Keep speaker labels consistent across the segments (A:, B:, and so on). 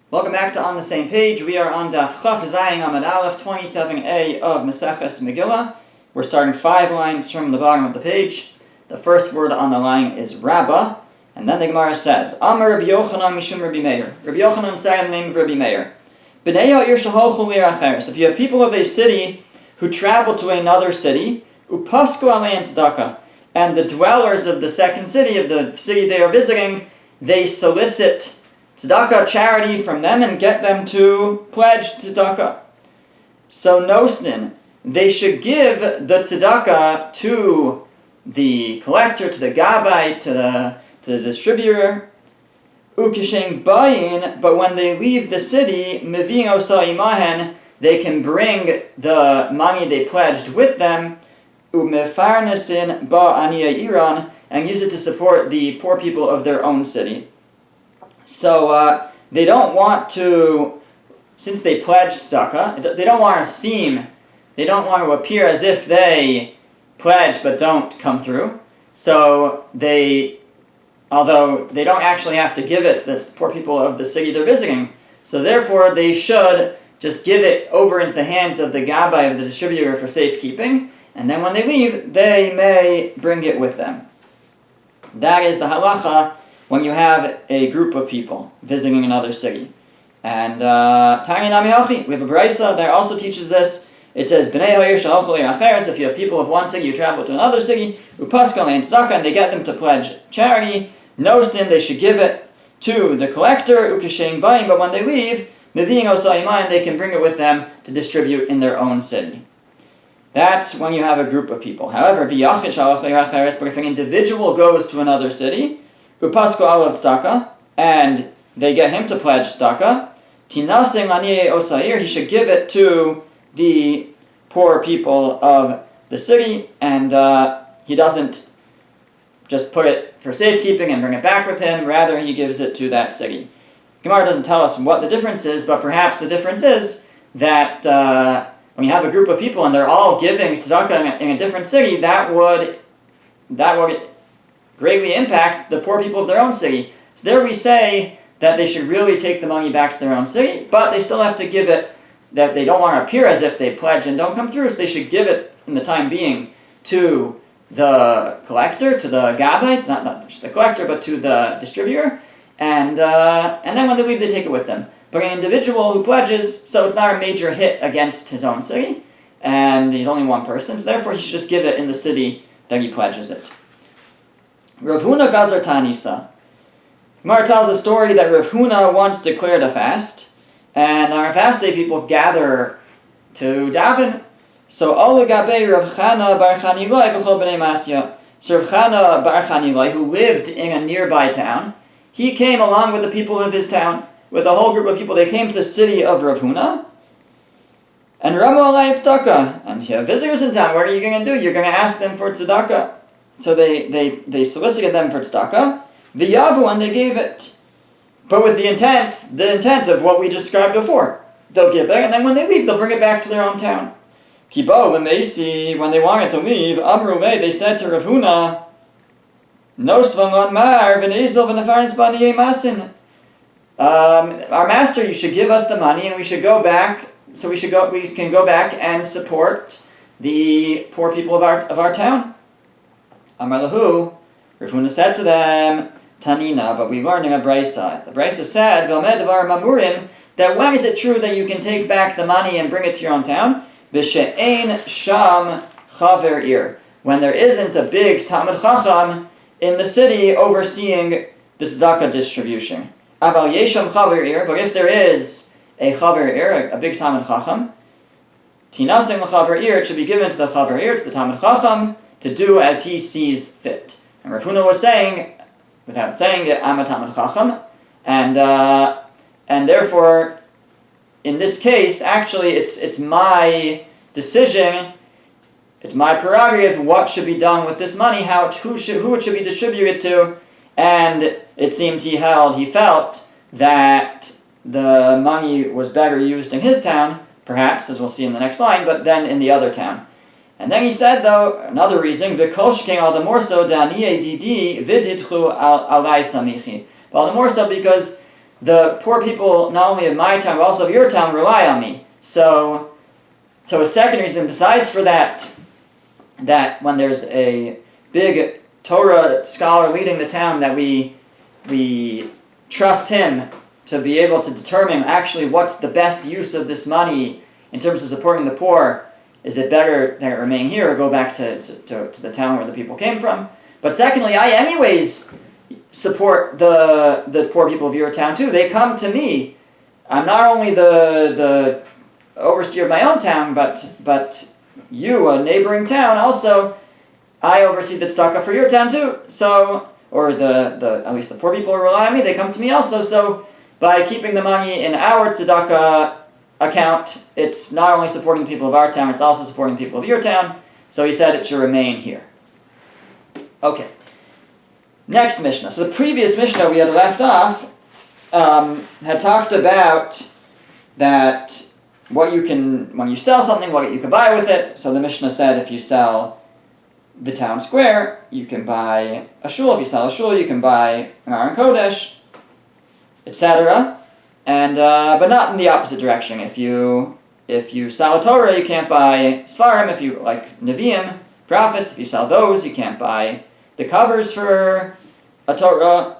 A: Welcome back to On the Same Page. We are on Daf Chaf Zayin Amud Aleph 27a of Maseches Megillah. We're starting 5 lines from the bottom of the page. The first word on the line is Rabbah, and then the Gemara says, Amar Rabbi Yochanan Mishum Rabbi Meir. Rabbi Yochanan said in the name of Rabbi Meir, B'nei ha'ir sheholchu l'ir acheres. If you have people of a city who travel to another city, upasku alein tzedakah, and the dwellers of the second city, of the city they are visiting, they solicit tzedakah, charity, from them and get them to pledge tzedakah. So nosnin, they should give the tzedakah to the collector, to the gabbai, to the distributor. Ukishem bayin, but when they leave the city, mevin osa imahen, they can bring the money they pledged with them, umefarnesin ba aniya iran, and use it to support the poor people of their own city. So they don't want to, since they pledged tzedakah, they don't want to appear as if they pledge but don't come through. So although they don't actually have to give it to the poor people of the city they're visiting, so therefore they should just give it over into the hands of the gabbai, of the distributor, for safekeeping, and then when they leave, they may bring it with them. That is the halacha when you have a group of people visiting another city. And Tanya Nami Hachi, we have a brisa that also teaches this. It says, B'nei ha'ir sheholchu l'ir acheres, if you have people of one city who travel to another city, upaskal alein tzedakah, and they get them to pledge charity, nostin, they should give it to the collector, ukishem bayin, but when they leave, mevin osa imahen, they can bring it with them to distribute in their own city. That's when you have a group of people. However, v'yachid sheholchu l'ir acheres, but if an individual goes to another city, upasko alav tzedakah, and they get him to pledge tzedakah, tinaseng aniye osair, he should give it to the poor people of the city, and he doesn't just put it for safekeeping and bring it back with him, rather he gives it to that city. Gemara doesn't tell us what the difference is, but perhaps the difference is that when you have a group of people and they're all giving tzedakah in a different city, that would greatly impact the poor people of their own city. So there we say that they should really take the money back to their own city, but they still have to give it, that they don't want to appear as if they pledge and don't come through, so they should give it in the time being to the collector, to the gabbai, not just the collector, but to the distributor, and then when they leave, they take it with them. But an individual who pledges, so it's not a major hit against his own city, and he's only one person, so therefore he should just give it in the city that he pledges it. Rav Huna Gazar Tanisa. Gemara tells a story that Rav Huna once declared a fast, and our fast day people gather to daven. So Olagabe Rav Chana Bar Chanilai B'chol B'nei Masya. So Rav Chana Bar Chanilai, who lived in a nearby town, he came along with the people of his town, with a whole group of people. They came to the city of Rav Huna, and Ramu Alay Tzedakah. And you have visitors in town. What are you going to do? You're going to ask them for tzedakah. So they solicited them for tzedakah, v'yavu, and they gave it. But with the intent of what we described before. They'll give it, and then when they leave, they'll bring it back to their own town. Kibo l'meisi, when they wanted to leave, amru le, they said to Rav Huna, Nosvan lon mar v'nezel v'nefarens b'niyei masin. Our master, you should give us the money, and we should go back. So we can go back and support the poor people of our town. Amar lahu, Rav Huna said to them, Tanina, but we learned in a brisa. The brisa said, V'omed devar mamurim, that when is it true that you can take back the money and bring it to your own town? V'she'ein sham chaver ir, when there isn't a big Talmud Chacham in the city overseeing the tzedakah distribution. Aval yesham chaver ir, but if there is a chaver ir, a big Talmud Chacham, tinaseng l'chaver ir, it should be given to the chaver ir, to the Talmud Chacham, to do as he sees fit. And Rav Huna was saying, without saying it, I'm a Talmud Chacham, and therefore, in this case, actually, it's my decision, it's my prerogative what should be done with this money, who it should be distributed to, and it seemed he felt that the money was better used in his town, perhaps, as we'll see in the next line, but then in the other town. And then he said, though, another reason, V'kol sheken all the more so, da'aniye didi v'didchu alai samichi. All the more so because the poor people, not only of my town, but also of your town, rely on me. So a second reason, besides for that when there's a big Torah scholar leading the town, that we trust him to be able to determine actually what's the best use of this money in terms of supporting the poor. Is it better that it remain here or go back to the town where the people came from? But secondly, I anyways support the poor people of your town too. They come to me. I'm not only the overseer of my own town, but you, a neighboring town, also I oversee the tzedakah for your town too. So, or at least the poor people who rely on me, they come to me also. So by keeping the money in our tzedakah account, it's not only supporting the people of our town, it's also supporting the people of your town. So he said it should remain here. Okay. Next Mishnah. So the previous Mishnah we had left off had talked about that what you can, when you sell something, what you can buy with it. So the Mishnah said if you sell the town square, you can buy a shul. If you sell a shul, you can buy an Aron Kodesh, etc. And but not in the opposite direction. If you sell a Torah, you can't buy Svarim. If you like Nevi'im, prophets, if you sell those, you can't buy the covers for a Torah.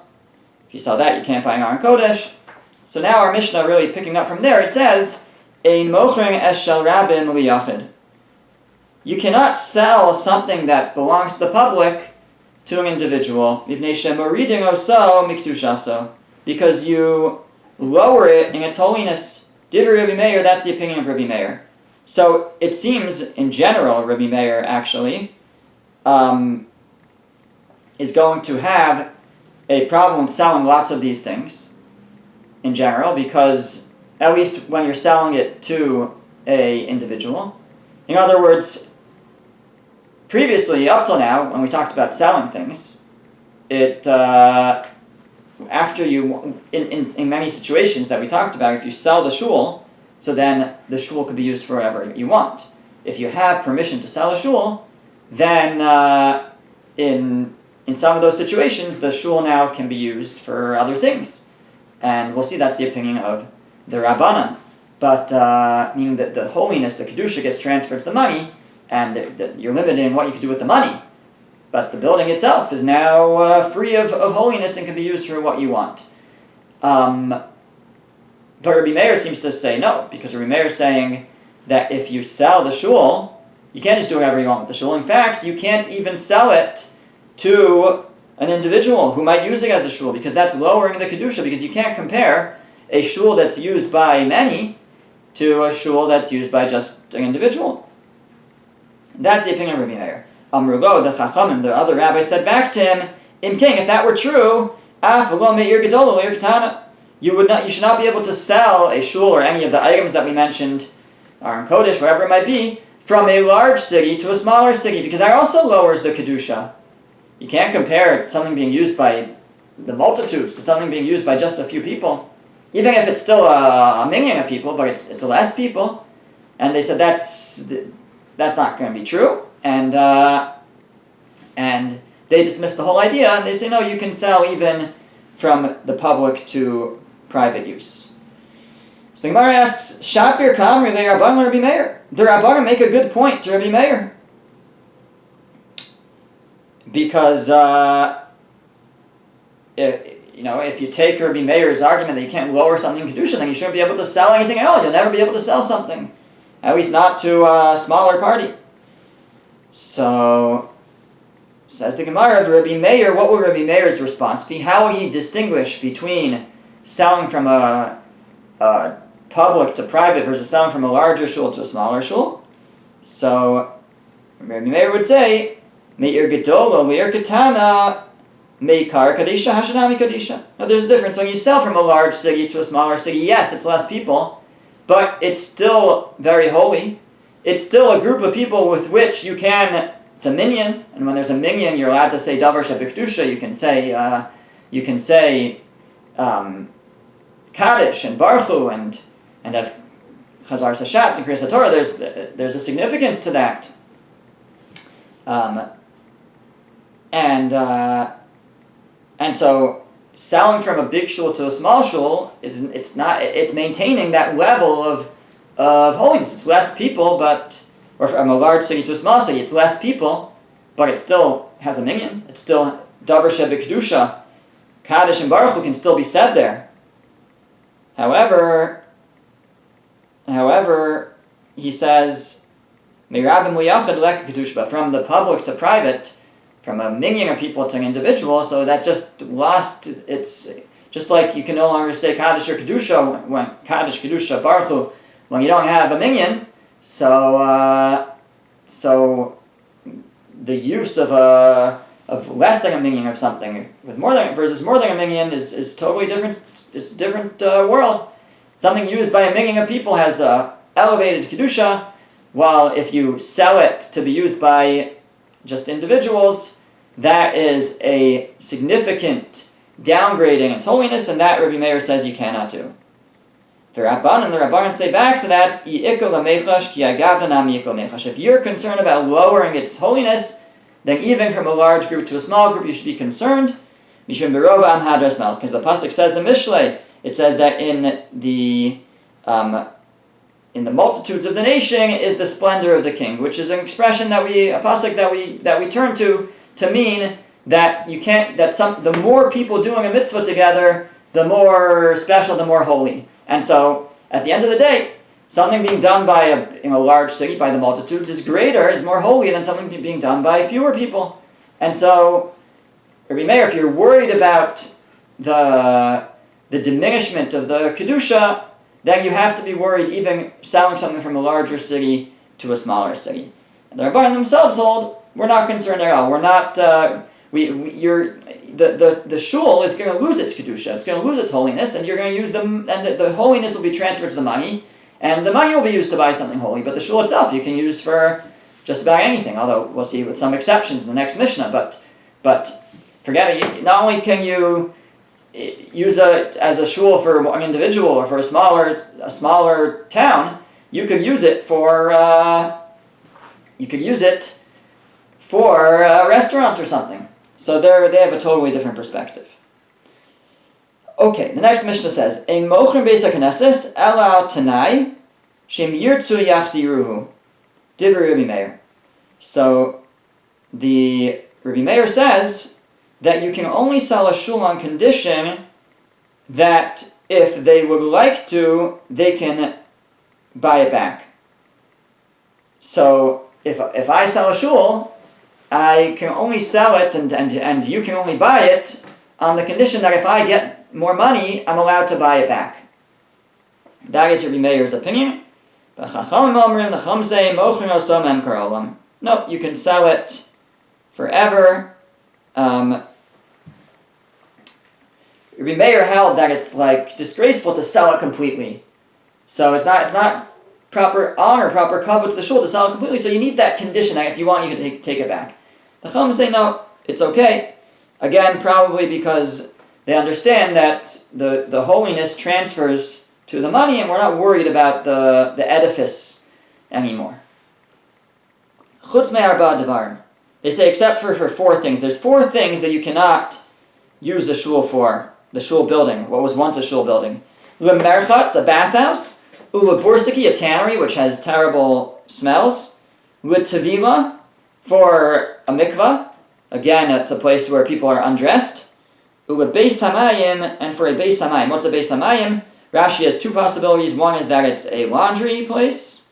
A: If you sell that, you can't buy an Aron Kodesh. So now our Mishnah, really picking up from there, it says, Ein mochring es shel rabim liyachid. You cannot sell something that belongs to the public to an individual, mipnei shemoridin oso mikdushaso, because you lower it in its holiness. Divrei Rabbi Meir, that's the opinion of Rabbi Meir. So it seems, in general, Rabbi Meir actually is going to have a problem with selling lots of these things in general, because at least when you're selling it to a individual. In other words, previously, up till now, when we talked about selling things, after you, in many situations that we talked about, if you sell the shul, so then the shul could be used for whatever you want. If you have permission to sell a shul, then in some of those situations, the shul now can be used for other things. And we'll see that's the opinion of the Rabbanan. But meaning that the holiness, the Kedusha, gets transferred to the money, and you're limited in what you can do with the money. But the building itself is now free of holiness and can be used for what you want. But Rabbi Meir seems to say no, because Rabbi Meir is saying that if you sell the shul, you can't just do whatever you want with the shul. In fact, you can't even sell it to an individual who might use it as a shul, because that's lowering the Kedusha, because you can't compare a shul that's used by many to a shul that's used by just an individual. That's the opinion of Rabbi Meir. Amrulo, the Chachamim, the other rabbis, said back to him, Im King, if that were true, you should not be able to sell a shul or any of the items that we mentioned, Aron Kodesh, whatever it might be, from a large city to a smaller city, because that also lowers the Kedusha. You can't compare something being used by the multitudes to something being used by just a few people, even if it's still a million of people, but it's less people. And they said that's not going to be true, and they dismiss the whole idea, and they say no, you can sell even from the public to private use. So the Gemara asks, Shapir Kamri le Rabban Rabbi Meir. The Rabbanim make a good point to Rabbi Meir, because if you take Rabbi Meir's argument that you can't lower something in Kedusha, then you shouldn't be able to sell anything else. You'll never be able to sell something, at least not to a smaller party. So, says the Gemara of Rabbi Meir, what will Rabbi Meir's response be? How will he distinguish between selling from a public to private versus selling from a larger shul to a smaller shul? So, Rabbi Meir would say, Meir Gedolo, Leir Katana, Meikar Kadisha, Hashanami Kadisha. Now there's a difference. When you sell from a large city to a smaller city, yes, it's less people, but it's still very holy. It's still a group of people with which you can, it's a minyan, and when there's a minyan, you're allowed to say Davar Shebikdusha, you can say Kaddish and Baruchu and have Chazar Sashatz and Kriyas HaTorah. There's a significance to that. And so selling from a big shul to a small shul it's maintaining that level of holiness. It's less people, or from a large city to a small city, it's less people, but it still has a minyan. It's still davar shebekdusha. Kaddish and Baruch Hu can still be said there. However, he says, "Mirabim liyachad lek kedusha," but from the public to private, from a minyan of people to an individual, so that just lost. It's just like you can no longer say Kaddish or Kedusha when Kaddish, Kedusha, Baruch Hu, when you don't have a minyan. So the use of less than a minyan of something with more than versus more than a minyan is totally different. It's a different world. Something used by a minyan of people has elevated Kedusha, while if you sell it to be used by just individuals, that is a significant downgrading its holiness, and that Rabbi Meir says you cannot do. The Rabbanan say back to that, if you're concerned about lowering its holiness, then even from a large group to a small group you should be concerned, because the pasuk says in Mishlei, it says that in the multitudes of the nation is the splendor of the king, which is an expression a pasuk that we turn to mean that you can't. The more people doing a mitzvah together, the more special, the more holy. And so, at the end of the day, something being done in a large city by the multitudes is more holy than something being done by fewer people. And so, Rabbi Meir, if you're worried about the diminishment of the kedusha, then you have to be worried even selling something from a larger city to a smaller city. And the Rabbanim themselves hold, we're not concerned at all. We're not. The shul is going to lose its kedusha. It's going to lose its holiness, and you're going to use them, and the holiness will be transferred to the money, and the money will be used to buy something holy. But the shul itself, you can use for just about anything. Although we'll see with some exceptions in the next Mishnah. But forget it. Not only can you use it as a shul for an individual or for a smaller town, you could use it for a restaurant or something. So they have a totally different perspective. Okay, the next Mishnah says, "Ein mochrim beis hakneses ela tanai shem yirtzu yachziruhu." Divrei Rabbi Meir. So the Rabbi Meir says that you can only sell a shul on condition that if they would like to, they can buy it back. So if I sell a shul, I can only sell it and you can only buy it on the condition that if I get more money, I'm allowed to buy it back. That is Rabbi Meir's opinion. But Chachamim Omrim, the Chacham say, Mochrin oso memkar olam. No, you can sell it forever. Rabbi Meir held that it's like disgraceful to sell it completely. So it's not proper honor, proper kavod to the shul to sell it completely. So you need that condition that if you want, you can take it back. The Chacham say no, it's okay. Again, probably because they understand that the holiness transfers to the money, and we're not worried about the edifice anymore. Chutz me'arba devarim. They say except for 4 things. There's 4 things that you cannot use a shul for. The shul building, what was once a shul building. Lemerchatz, a bathhouse. Ulebursiki, a tannery, which has terrible smells. Litavila, for a mikvah. Again, it's a place where people are undressed. Ulebeis hamayim, and for a beis hamayim. What's a beis hamayim? Rashi has 2 possibilities. One is that it's a laundry place,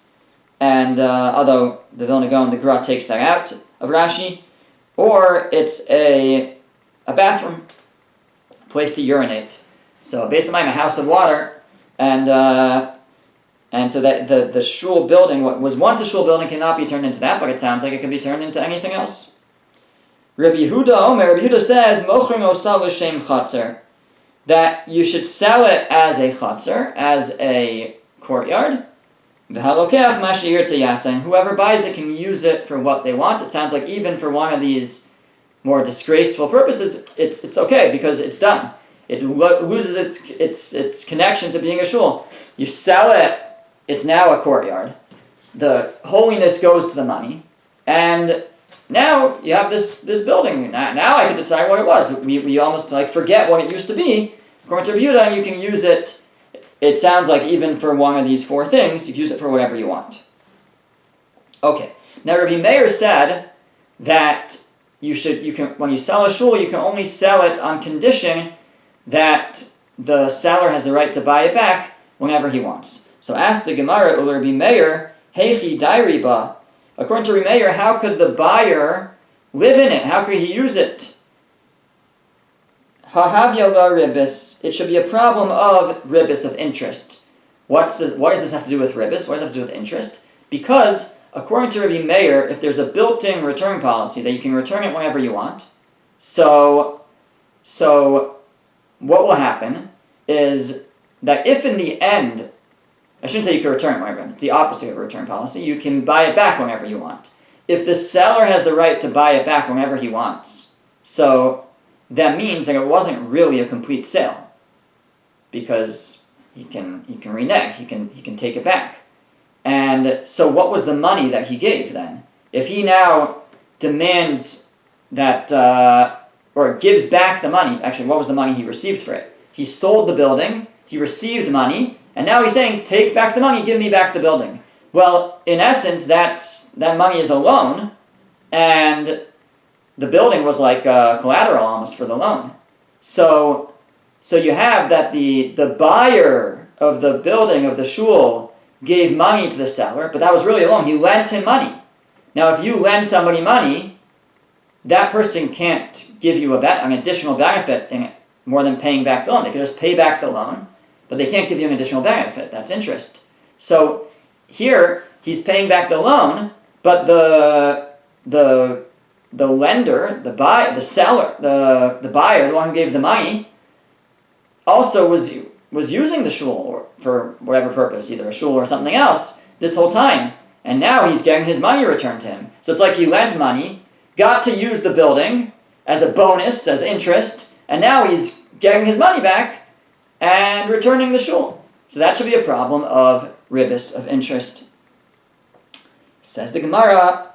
A: and although the Vilna Gaon, the Gra takes that out of Rashi, or it's a bathroom, a place to urinate. So beis hamayim, a house of water, and so that the shul building, what was once a shul building, cannot be turned into that, but it sounds like it can be turned into anything else. Rabbi Yehuda says, Mochrim osa l'shem chatzer, that you should sell it as a chatzer, as a courtyard. V'halokeach ma she'yirtze yaseh, and whoever buys it can use it for what they want. It sounds like even for one of these more disgraceful purposes, it's okay because it's done. It loses its connection to being a shul. You sell it, it's now a courtyard. The holiness goes to the money, and now you have this building. Now I can decide what it was. We almost like forget what it used to be. According to Rabbi Yehuda, and you can use it. It sounds like even for one of these four things, you can use it for whatever you want. Okay. Now Rabbi Meir said that when you sell a shul, you can only sell it on condition that the seller has the right to buy it back whenever he wants. So ask the Gemara, Rabbi Meir, Heichi dairiba. According to Rabbi Meir, how could the buyer live in it? How could he use it? Hahavya la ribis. It should be a problem of ribis, of interest. What does this have to do with ribis? What does it have to do with interest? Because according to Rabbi Meir, if there's a built-in return policy that you can return it whenever you want, so what will happen is that if in the end, I shouldn't say you can return it whenever, it's the opposite of a return policy, you can buy it back whenever you want. If the seller has the right to buy it back whenever he wants, so that means that it wasn't really a complete sale, because he can renege, he can take it back. And so what was the money that he gave then? If he now demands that, or gives back the money, actually what was the money he received for it? He sold the building, he received money, and now he's saying, take back the money, give me back the building. Well, in essence, that money is a loan, and the building was like collateral almost for the loan. So you have that the buyer of the building, of the shul, gave money to the seller, but that was really a loan. He lent him money. Now, if you lend somebody money, that person can't give you an additional benefit in it, more than paying back the loan. They can just pay back the loan, but they can't give you an additional benefit. That's interest. So here, he's paying back the loan, but the lender, the seller, the buyer, the one who gave the money, also was using the shul for whatever purpose, either a shul or something else, this whole time. And now he's getting his money returned to him. So it's like he lent money, got to use the building as a bonus, as interest, and now he's getting his money back and returning the shul. So that should be a problem of ribis, of interest. Says the Gemara,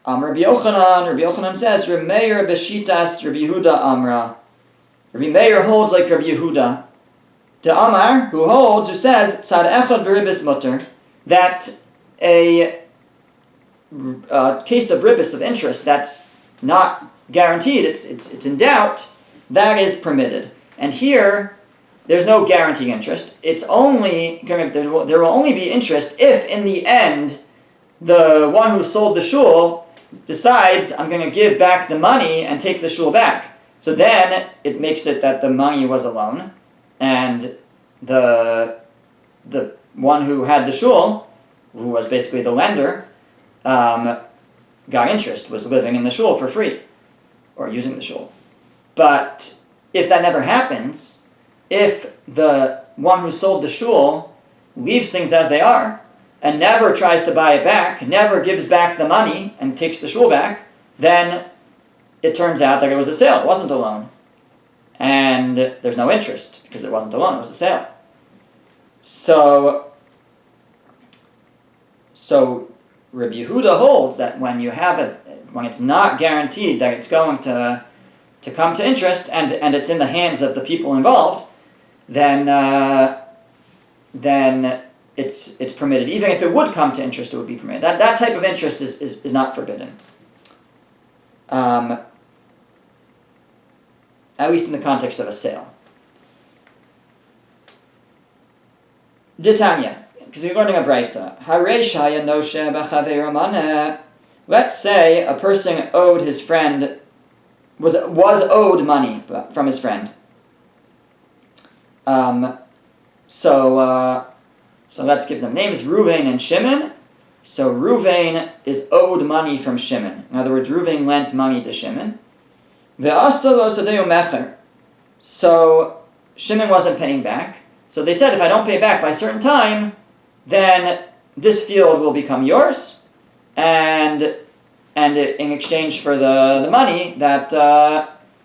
A: Rabbi Yochanan says, Rabbi Meir b'shitas Rabbi Yehuda Amra. Rabbi Meir holds like Rabbi Yehuda. The Amar, who says, Tzad echad b'ribis mutter, that a case of ribis, of interest, that's not guaranteed, it's in doubt, that is permitted. And here, there's no guaranteed interest. There will only be interest if, in the end, the one who sold the shul decides, I'm going to give back the money and take the shul back. So then, it makes it that the money was a loan, and the one who had the shul, who was basically the lender, got interest, was living in the shul for free, or using the shul. But if that never happens, if the one who sold the shul leaves things as they are, and never tries to buy it back, never gives back the money and takes the shul back, then it turns out that it was a sale, it wasn't a loan. And there's no interest, because it wasn't a loan, it was a sale. So Rabbi Yehuda holds that when it's not guaranteed that it's going to come to interest, and it's in the hands of the people involved, then it's permitted. Even if it would come to interest, it would be permitted. That type of interest is not forbidden. At least in the context of a sale. Ditanya, because we're learning a brisa. Hareshaya noshe b'chaveira maneh. Let's say a person owed his friend, was owed money from his friend. So let's give them names, Ruvain and Shimon. So Ruvain is owed money from Shimon. In other words, Ruvain lent money to Shimon. So Shimon wasn't paying back. So they said, if I don't pay back by a certain time, then this field will become yours, and in exchange for the money that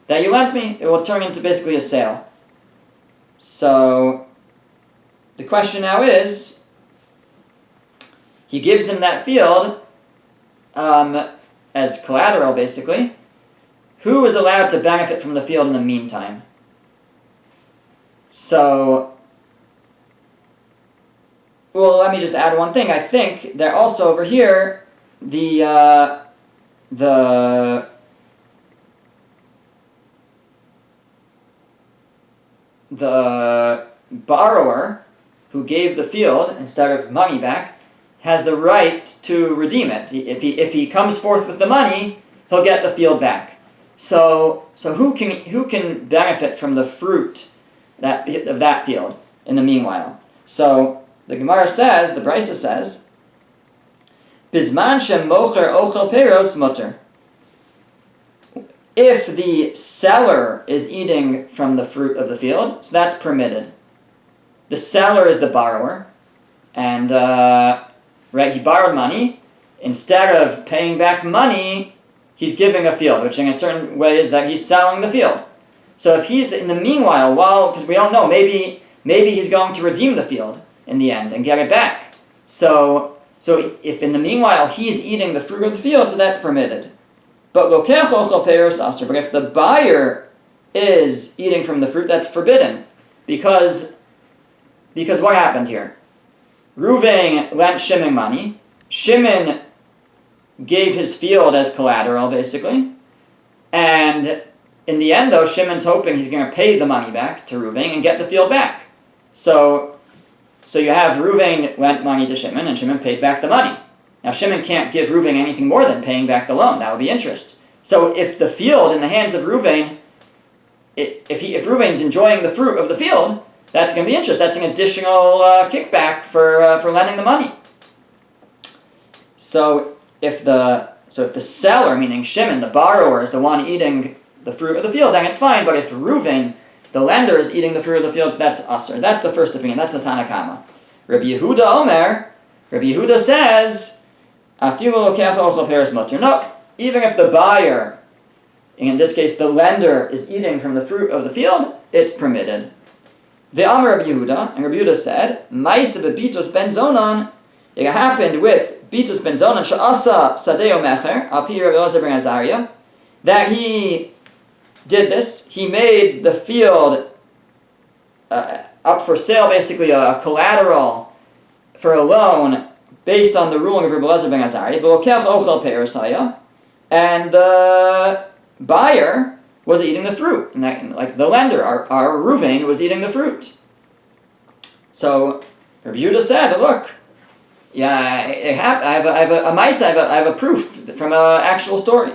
A: you lent me, it will turn into basically a sale. So the question now is, he gives him that field, and as collateral, basically, who is allowed to benefit from the field in the meantime? So, well, let me just add one thing. I think that also over here, the borrower who gave the field instead of money back has the right to redeem it. If he comes forth with the money, he'll get the field back. So who can benefit from the fruit of that field in the meanwhile? So the Gemara says, the Brisa says, Bizman shem mocher ochel peros mutter. If the seller is eating from the fruit of the field, so that's permitted. The seller is the borrower, and he borrowed money. Instead of paying back money, he's giving a field, which in a certain way is that he's selling the field. So if he's in the meanwhile, because we don't know, maybe he's going to redeem the field in the end and get it back. So if in the meanwhile he's eating the fruit of the field, so that's permitted. But if the buyer is eating from the fruit, that's forbidden. Because what happened here? Reuven lent Shimon money. Shimon gave his field as collateral, basically. And in the end, though, Shimon's hoping he's going to pay the money back to Reuven and get the field back. So you have Reuven lent money to Shimon, and Shimon paid back the money. Now, Shimon can't give Reuven anything more than paying back the loan. That would be interest. So if the field in the hands of Reuven, if Reuven's enjoying the fruit of the field, that's going to be interest. That's an additional kickback for lending the money. So if the seller, meaning Shimon, the borrower, is the one eating the fruit of the field, then it's fine. But if Reuven, the lender, is eating the fruit of the field, so that's usher. That's the first opinion. That's the Tana Kama. Rabbi Yehuda says, no, even if the buyer, in this case the lender, is eating from the fruit of the field, it's permitted. The Amar Rabbi Yehuda, and Rabbi Yehuda said, Maisa bebitus ben zonan, it happened with bitus ben zonan, she'asa sadeo mecher, al pi Rabbi Elazar ben Azariah, that he did this. He made the field up for sale, basically a collateral for a loan based on the ruling of Rabbi Elazar ben Azariah. V'lokech ochel pe'erasaya, and the buyer was eating the fruit, like the lender, our Reuven, was eating the fruit. So Rabbi Yehuda said, "Look, yeah, I have a proof from an actual story."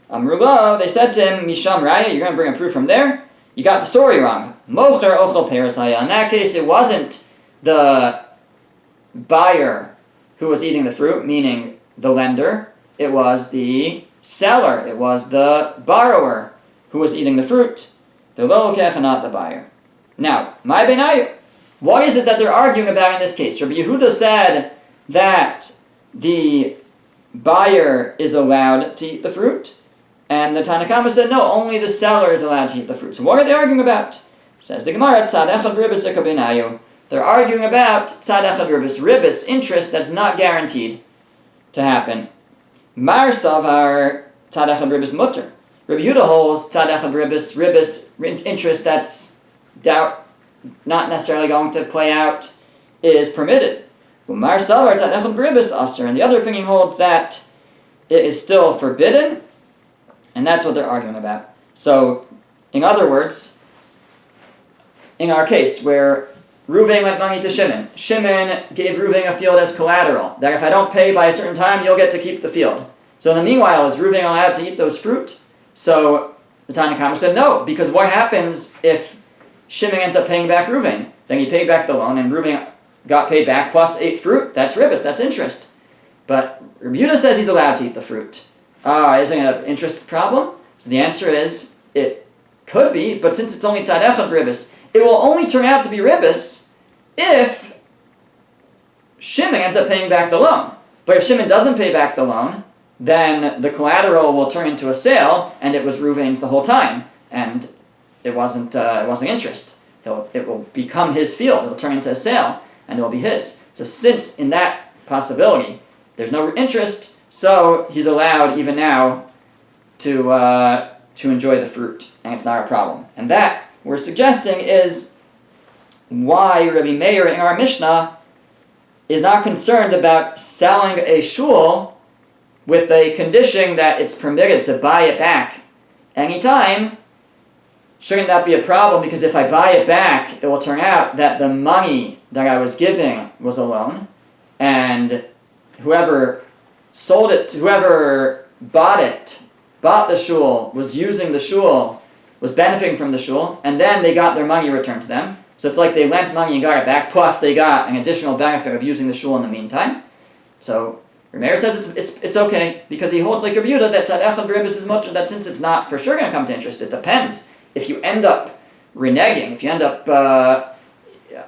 A: Amrullah, they said to him, "Misham Raya, you're going to bring a proof from there? You got the story wrong. Mocher ochel pe'erasaya." In that case, it wasn't the buyer who was eating the fruit, meaning the lender. It was the seller. It was the borrower who was eating the fruit. The lo lokech, and not the buyer. Now, my benayu, what is it that they're arguing about in this case? Rabbi Yehuda said that the buyer is allowed to eat the fruit, and the Tana Kama said no, only the seller is allowed to eat the fruit. So what are they arguing about? Says the Gemara, tzad echad ribis eka benayu. They're arguing about tzad echad ribis, interest that's not guaranteed to happen. Mar savar tzad echad ribis mutter. Rabbi Yehuda holds tzad echad ribis, interest that's not necessarily going to play out, is permitted. Mar savar tzad echad ribis aser, and the other opinion holds that it is still forbidden, and that's what they're arguing about. So, in other words, in our case where Reuven lent money to Shimon, Shimon gave Reuven a field as collateral, that if I don't pay by a certain time, you'll get to keep the field. So in the meanwhile, is Reuven allowed to eat those fruit? So the Tana Kama said no, because what happens if Shimon ends up paying back Reuven? Then he paid back the loan, and Reuven got paid back plus ate fruit. That's ribis, that's interest. But Rabbi Yehuda says he's allowed to eat the fruit. Isn't it an interest problem? So the answer is, it could be, but since it's only tzad echad ribis, it will only turn out to be ribis if Shimon ends up paying back the loan. But if Shimon doesn't pay back the loan, then the collateral will turn into a sale, and it was Reuven's the whole time, and it wasn't interest. It will become his field. It will turn into a sale, and it will be his. So since in that possibility there's no interest, so he's allowed even now to enjoy the fruit, and it's not a problem. And that we're suggesting is why Rabbi Meir in our Mishnah is not concerned about selling a shul with a condition that it's permitted to buy it back anytime. Shouldn't that be a problem? Because if I buy it back, it will turn out that the money that I was giving was a loan, and whoever bought the shul, was using the shul, was benefiting from the shul, and then they got their money returned to them. So it's like they lent money and got it back, plus they got an additional benefit of using the shul in the meantime. So Rameir says it's okay, because he holds like Rabbi Yehuda that tzad echad b'ribbis is much, that since it's not for sure going to come to interest, it depends. If you end up reneging, if you end up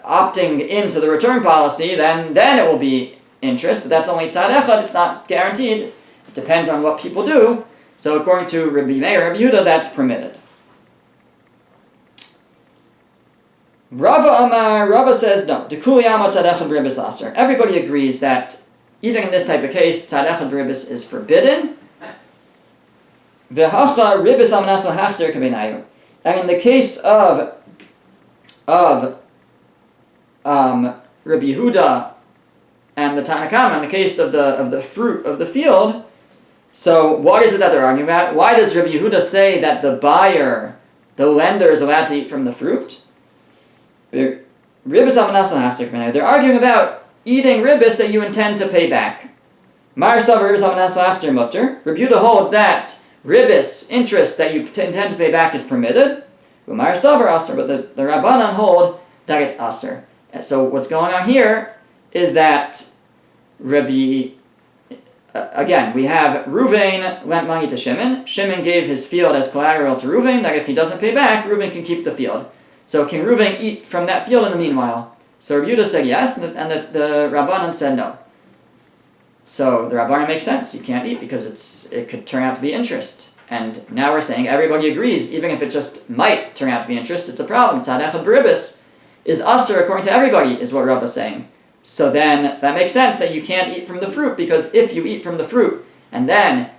A: opting into the return policy, then it will be interest, but that's only tzad echad, it's not guaranteed. It depends on what people do. So according to Rabbi Meir, Rabbi Yehuda, that's permitted. Rava says no. Everybody agrees that even in this type of case, tzad echad b'ribbis is forbidden. And in the case of Rabbi Yehuda and the Tanna Kama, in the case of the fruit of the field, so what is it that they're arguing about? Why does Rabbi Yehuda say that the lender, is allowed to eat from the fruit? They're arguing about eating ribbis that you intend to pay back. Rabbi Yehuda holds that ribbis, interest that you intend to pay back, is permitted. But the Rabbanan hold that it's aser. So what's going on here is that again, we have Ruvain lent money to Shimon. Shimon gave his field as collateral to Ruvain, that if he doesn't pay back, Ruvain can keep the field. So can Ruvain eat from that field in the meanwhile? So Rabbi Yehuda said yes, and the Rabbanan said no. So the Rabbanan makes sense. You can't eat because it could turn out to be interest. And now we're saying everybody agrees, even if it just might turn out to be interest, it's a problem. Tzad echad b'ribbis is aser according to everybody, is what Rav is saying. So then that makes sense that you can't eat from the fruit, because if you eat from the fruit and then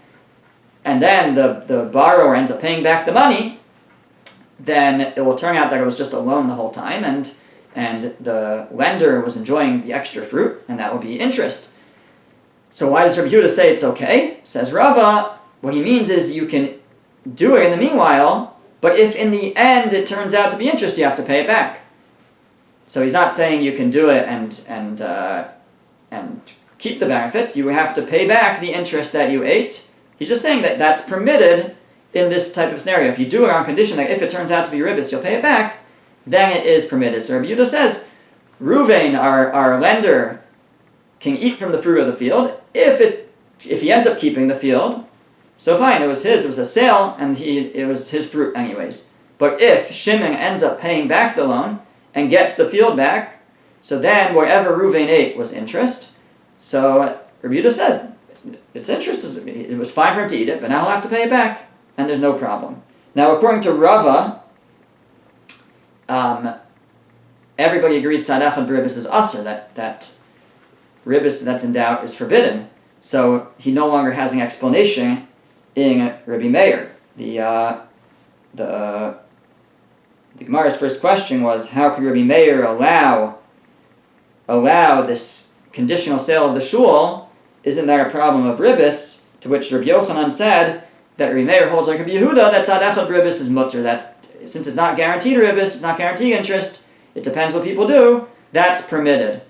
A: the borrower ends up paying back the money, then it will turn out that it was just a loan the whole time, and the lender was enjoying the extra fruit, and that will be interest. So why does Rabbi Yehuda say it's okay? Says Rava, what he means is you can do it in the meanwhile, but if in the end it turns out to be interest, you have to pay it back. So he's not saying you can do it and keep the benefit. You have to pay back the interest that you ate. He's just saying that that's permitted in this type of scenario. If you do it on condition that if it turns out to be ribbis, you'll pay it back, then it is permitted. So Rabbi Yehuda says, Ruvain, our lender, can eat from the fruit of the field. If he ends up keeping the field, so fine, it was a sale, and it was his fruit anyways. But if Shimon ends up paying back the loan and gets the field back, so then wherever Ruvain ate was interest. So Rabbi Yehuda says, it's interest, it was fine for him to eat it, but now he'll have to pay it back, and there's no problem. Now according to Rava, everybody agrees tzad echad b'ribbis is aser, that ribbis that's in doubt is forbidden. So he no longer has an explanation in Rabbi Meir. The Gemara's first question was, how could Rabbi Meir allow this conditional sale of the shul? Isn't that a problem of ribbis? To which Rabbi Yochanan said that Rabbi Meir holds like Rabbi Yehuda that tzad echad b'ribbis is mutter, that since it's not guaranteed ribbis, it's not guaranteed interest, it depends what people do, that's permitted.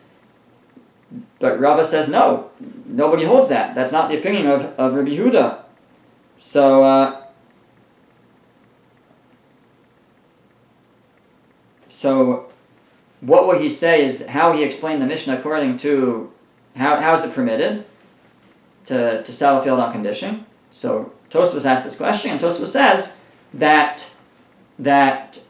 A: But Rava says no, nobody holds that. That's not the opinion of Rabbi Yehuda. So what would he say is how he explained the Mishnah according to how is it permitted to sell a field on condition. So Tosfos asked this question, and Tosfos says that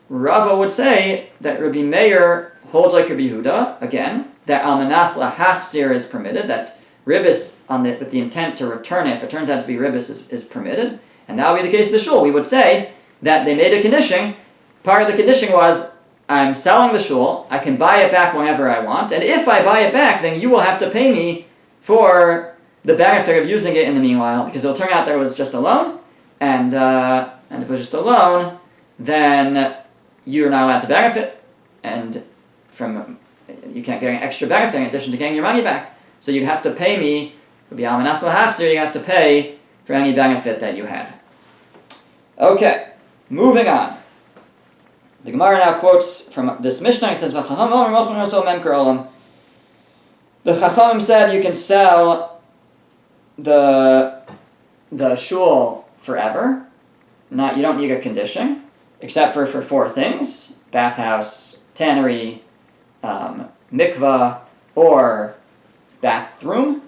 A: Rava would say that Rabbi Meir holds like Rabbi Yehuda, again, that almanas lahachzir is permitted, that ribbis with the intent to return it, if it turns out to be ribbis, is permitted. And that would be the case of the shul. We would say that they made a condition. Part of the condition was, I'm selling the shul, I can buy it back whenever I want, and if I buy it back, then you will have to pay me for the benefit of using it in the meanwhile, because it'll turn out there was just a loan, and if it was just a loan, then you're not allowed to benefit, and you can't get an extra benefit in addition to getting your money back. So you'd have to pay me, you have to pay for any benefit that you had. Okay, moving on. The Gemara now quotes from this Mishnah. It says, "The Chachamim said you can sell the shul forever. You don't need a condition, except for 4 things: bathhouse, tannery, mikvah, or bathroom."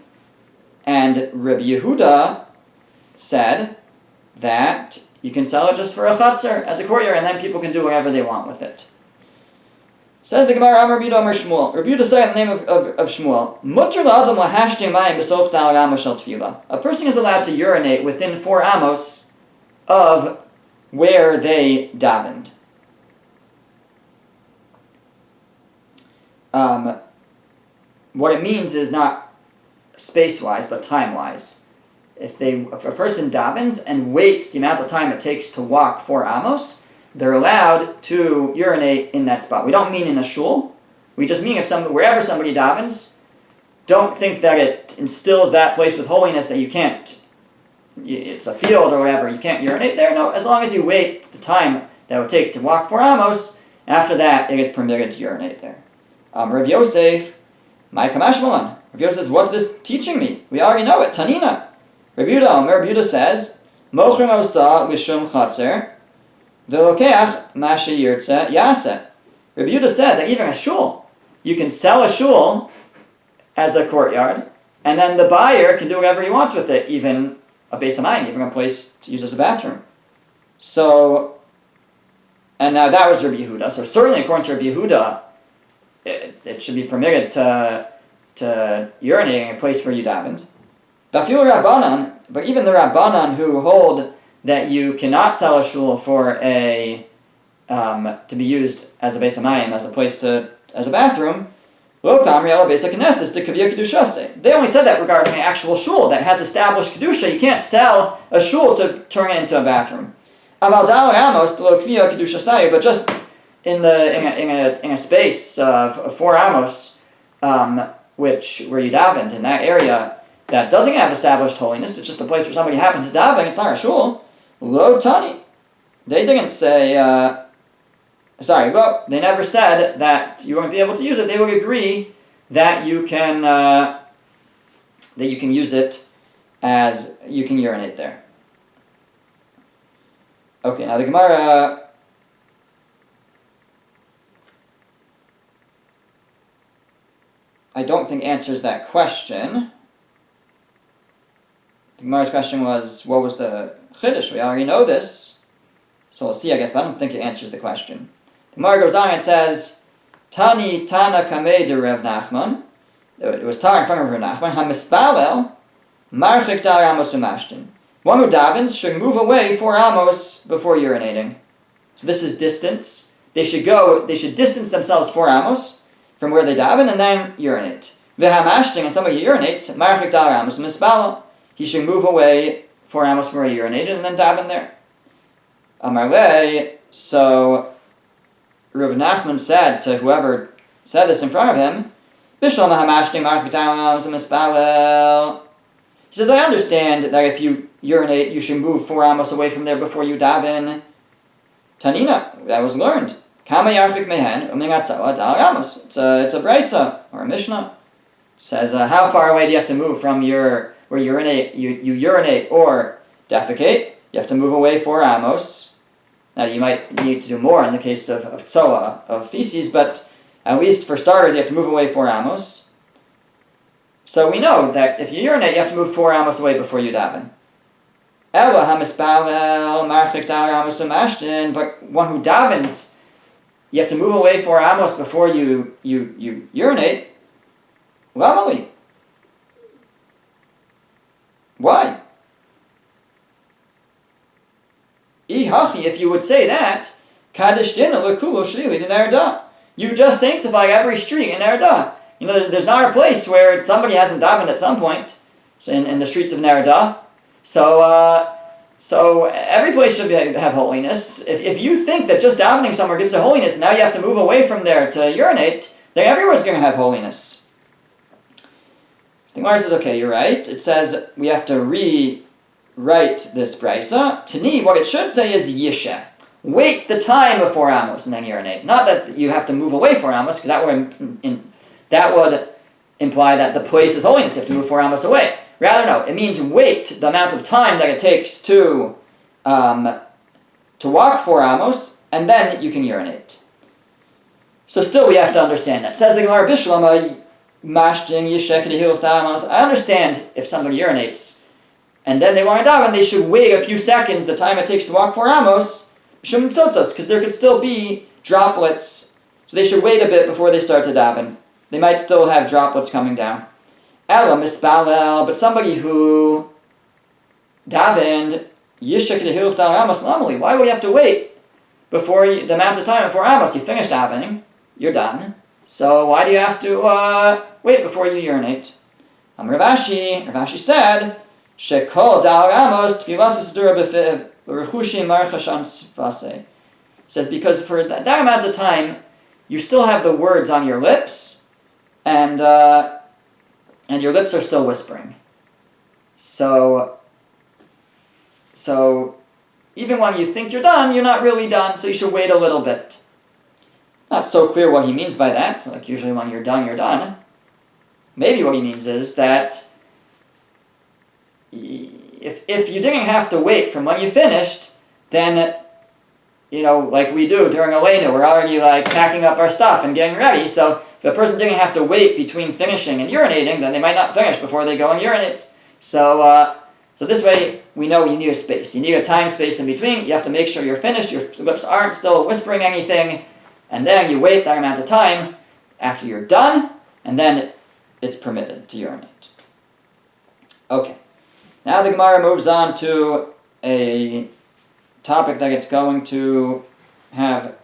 A: And Rabbi Yehuda said that you can sell it just for a chutzner, as a courtyard, and then people can do whatever they want with it. Says the Gemara, Amar Rabbi Yehuda Amar Shmuel. Rabbi Yehuda said in the name of Shmuel, Mutter la'adam lahashtim mayim b'soch dal amos shel tefillah. A person is allowed to urinate within 4 amos of where they davened. What it means is not space-wise, but time-wise. If a person davens and waits the amount of time it takes to walk 4 amos, they're allowed to urinate in that spot. We don't mean in a shul. We just mean wherever somebody davens, don't think that it instills that place with holiness that you can't, it's a field or whatever, you can't urinate there. No, as long as you wait the time that it would take to walk 4 amos, after that it is permitted to urinate there. Rav Yosef, my kamashmalan. Rav Yosef says, what's this teaching me? We already know it. Tanina. Rabbi Yehuda says, Mochrim osa l'shum chatzer, v'lokeach mashe yirtze yaseh. Rabbi Yehuda said that even a shul, you can sell a shul as a courtyard, and then the buyer can do whatever he wants with it, even a beis hamayim, even a place to use as a bathroom. So, and now that was Rabbi Yehuda. So certainly according to Rabbi Yehuda, it should be permitted to urinate in a place where you davened. But even the Rabbanan who hold that you cannot sell a shul for to be used as a beis hamayim, as a place as a bathroom, they only said that regarding an actual shul that has established kedusha. You can't sell a shul to turn it into a bathroom. But just in a space of 4 amos, where you davened in that area that doesn't have established holiness, it's just a place where somebody happened to daven, it's not a shul. Lo tani. They didn't say, they never said that you won't be able to use it. They would agree that you can use it as, you can urinate there. Okay, now the Gemara I don't think answers that question. The Gemara's question was, what was the chiddush? We already know this, so we'll see, I guess, but I don't think it answers the question. The Gemara goes on and says, Tani Tana Kamei de Rav Nachman. It was Tar in front of Rav Nachman. HaMispalel Marchik Dar Amos Umashtin. One who davens should move away 4 amos before urinating. So this is distance. They should distance themselves 4 amos from where they daven and then urinate. V'hamashting, and somebody urinates, Marchik Dar Amos Mispalel. He should move away 4 amos from where he urinated and then daven there. Amarle, so Rav Nachman said to whoever said this in front of him, Bishlam Hamashting Marchik Dar Amos Mispalel. He says, I understand that if you urinate, you should move 4 amos away from there before you daven. Tanina, that was learned. Kama yarchik mehen umingatzala dal amos. It's a brisa or a mishnah. It says, how far away do you have to move from where you urinate or defecate? You have to move away 4 amos. Now you might need to do more in the case of tzoa, of feces, but at least for starters, you have to move away 4 amos. So we know that if you urinate, you have to move 4 amos away before you daven. Ela hamispalel marchik dar amos umashtin, but one who davens, you have to move away 4 amos before you urinate. Lamali. Why? Ihachi, if you would say that, Kaddish dina lekulo shlili din erda. You just sanctify every street in erda. You know, there's not a place where somebody hasn't davened at some point. so in the streets of Nerida. So every place should have holiness. If you think that just davening somewhere gives it holiness, now you have to move away from there to urinate, then everywhere's going to have holiness. So the Gemara says, okay, you're right. It says we have to rewrite this brisa. Tani, what it should say is yishe. Wait the time of 4 amos and then urinate. Not that you have to move away 4 amos, because that would imply that the place is holiness. You have to move 4 amos away. Rather, no, it means wait the amount of time that it takes to walk 4 amos, and then you can urinate. So still we have to understand that. Says the Gemara, Bishlama, Mashting, Yishek, Hilf, Amos. I understand if somebody urinates, and then they want to daven, they should wait a few seconds, the time it takes to walk 4 amos, because there could still be droplets, so they should wait a bit before they start to daven. They might still have droplets coming down. Ela mispalel, but somebody who davened yishak lehilch dal amos normally, why would you have to wait before the amount of time before amos? You finish davening, you're done. So why do you have to wait before you urinate? Rav Ashi said, Shekol dal amos tfilas sedura b'rechushim marchashan sfase. Says because for that amount of time, you still have the words on your lips, and your lips are still whispering. So even when you think you're done, you're not really done, so you should wait a little bit. Not so clear what he means by that. Like usually when you're done, you're done. Maybe what he means is that if you didn't have to wait from when you finished, then, like we do during Elena, we're already packing up our stuff and getting ready, so if a person didn't have to wait between finishing and urinating, then they might not finish before they go and urinate. So this way, we know you need a space. You need a time space in between. You have to make sure you're finished, your lips aren't still whispering anything, and then you wait that amount of time after you're done, and then it's permitted to urinate. Okay. Now the Gemara moves on to a topic that it's going to have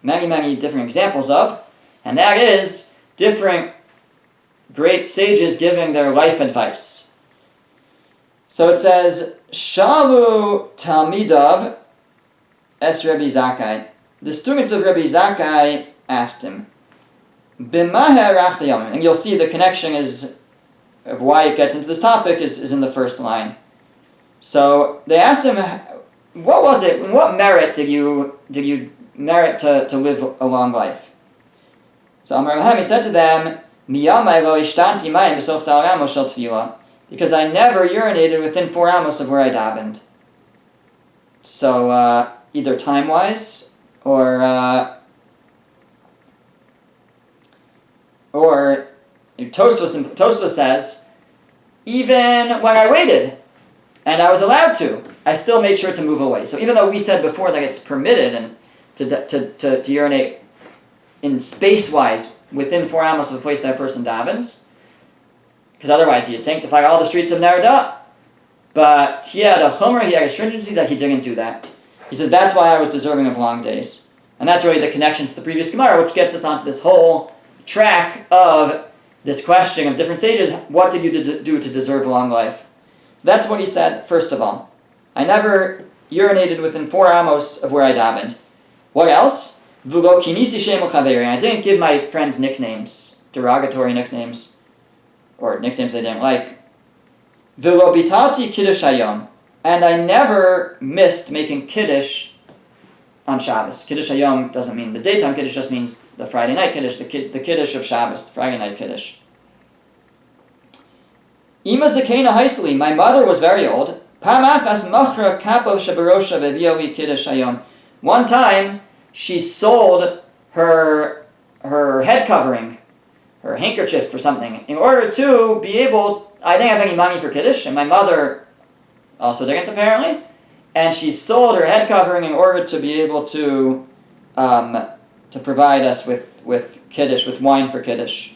A: many, many different examples of, and that is different great sages giving their life advice. So it says, Shalu Talmidav es Rebbe Zakkai. The students of Rebbe Zakkai asked him, B'maher achtayam, and you'll see the connection of why it gets into this topic is in the first line. So they asked him, what was it? What merit did you merit to live a long life? So Amar Lahem, he said to them, Miyamai lo ishtanti mayim b'sof dal amos shel tefillah, because I never urinated within 4 amos of where I davened. So either time-wise or Tosfos says, even when I waited and I was allowed to, I still made sure to move away. So even though we said before that it's permitted and to urinate in space-wise within 4 amos of the place that a person davens, because otherwise you sanctify all the streets of Nerida. But he had a chumrah, he had a stringency that he didn't do that. He says that's why I was deserving of long days. And that's really the connection to the previous Gemara, which gets us onto this whole track of this question of different sages. What did you do to deserve long life? So that's what he said, first of all. I never urinated within 4 amos of where I davened. What else? I didn't give my friends nicknames, derogatory nicknames, or nicknames they didn't like. And I never missed making Kiddush on Shabbos. Kiddush Hayom doesn't mean the daytime Kiddush, just means the Friday night Kiddush, the Kiddush of Shabbos, the Friday night Kiddush. Ima Zakena Haisli, my mother was very old. One time, she sold her head covering, her handkerchief or something, in order to be able, I didn't have any money for Kiddush, and my mother also didn't apparently, and she sold her head covering in order to be able to provide us with Kiddush, with wine for Kiddush.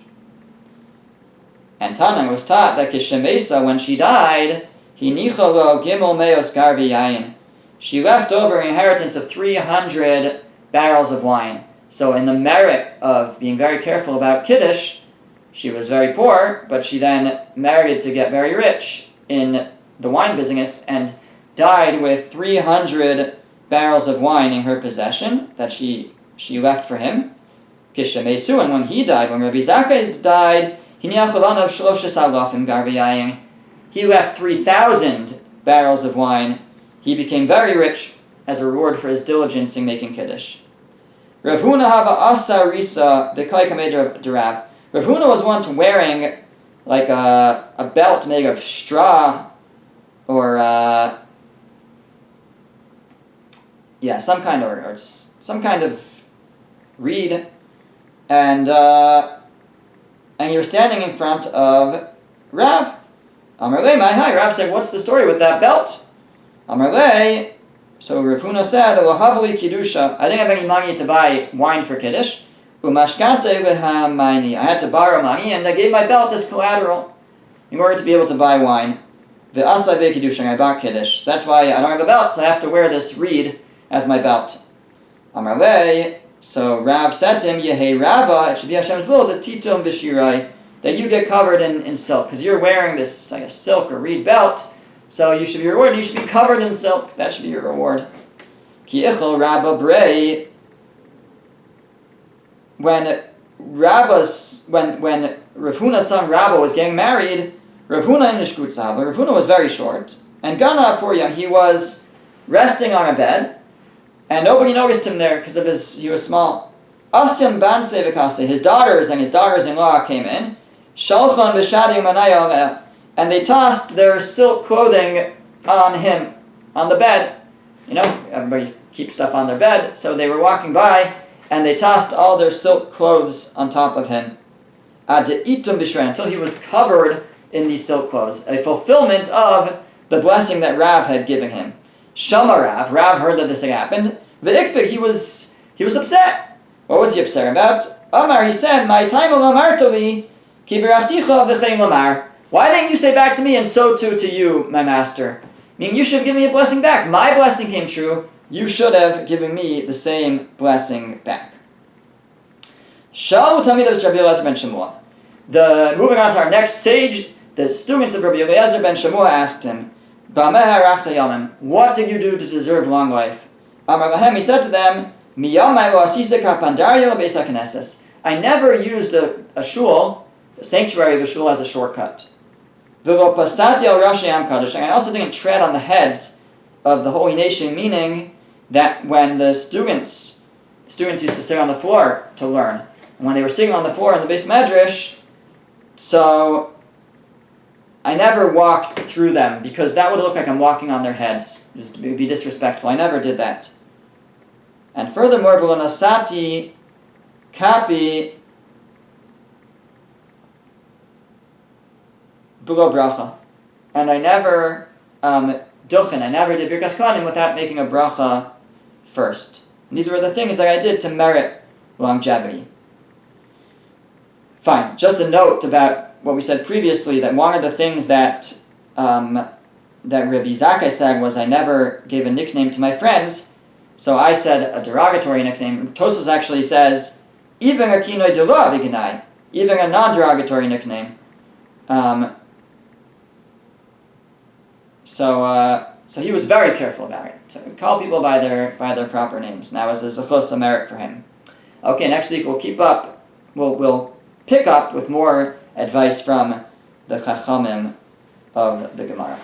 A: And Tanan was taught that Kishemesa, when she died, Hinicholo Gimel Meos Garvi Yain, she left over an inheritance of 300 barrels of wine. So in the merit of being very careful about Kiddush, She was very poor, but she then married to get very rich in the wine business and died with 300 barrels of wine in her possession that she left for him. And when he died, when Rabbi Zakkai died, he left 3,000 barrels of wine. He became very rich as a reward for his diligence in making Kiddush. Rav Huna hava asa risa b'kai kamed derav. Rav Huna was once wearing like a belt made of straw or some kind of reed, and he was standing in front of Rav. Amar lei, my hi. Rav said, "What's the story with that belt?" Amar lei. So Rav Huna said, "Lohavli kiddusha." I didn't have any money to buy wine for Kiddush. Umashkante lehamayni. I had to borrow money, and I gave my belt as collateral in order to be able to buy wine. Ve'asai ve'kiddusha, and I bought Kiddush. So that's why I don't have a belt, so I have to wear this reed as my belt. Amar lei. So Rav said to him, Yehei Rava, it should be Hashem's will, the titum v'shirai, that you get covered in silk, because you're wearing this, I guess, silk or reed belt, so you should be rewarded, you should be covered in silk, that should be your reward. Ki ichel Rabba brei, when Rav Huna's son Rabba was getting married, Rav Huna in Nishkutza, but Rav Huna was very short, and Gana Purya, he was resting on a bed, and nobody noticed him there because he was small. Asyan ban sevikase, his daughters and his daughters-in-law came in, Shalchan v'shadi manaya, and they tossed their silk clothing on him, on the bed. You know, everybody keeps stuff on their bed, so they were walking by, and they tossed all their silk clothes on top of him. Ade'itum b'shra, until he was covered in these silk clothes, a fulfillment of the blessing that Rav had given him. Shama Rav heard that this had happened. V'ikpik, he was upset. What was he upset about? Amar, he said, my time amartali, ki berachticha v'chein lamar. Why didn't you say back to me, and so too to you, my master? Meaning, you should have given me a blessing back. My blessing came true. You should have given me the same blessing back. Shalu Talmidav Rabbi Eliezer ben Shemua. Moving on to our next sage, the students of Rabbi Eliezer ben Shemua asked him, what did you do to deserve long life? Amar lahem, he said to them, I never used a shul, the sanctuary of a shul, as a shortcut. And I also didn't tread on the heads of the holy nation, meaning that when the students used to sit on the floor to learn, and when they were sitting on the floor in the Beis Medrash, so I never walked through them, because that would look like I'm walking on their heads. It would be disrespectful. I never did that. And furthermore, v'lo kapi below bracha. And I never I never did Birkas Kohanim without making a bracha first. And these were the things that I did to merit longevity. Fine. Just a note about what we said previously, that one of the things that Rabbi Zakkai said was I never gave a nickname to my friends, so I said a derogatory nickname. Tosfos actually says, even a kinoi dela v'ginai, even a non-derogatory nickname. So he was very careful about it, to call people by their proper names. And that was a zechus, a merit for him. Okay, next week we'll pick up with more advice from the Chachamim of the Gemara.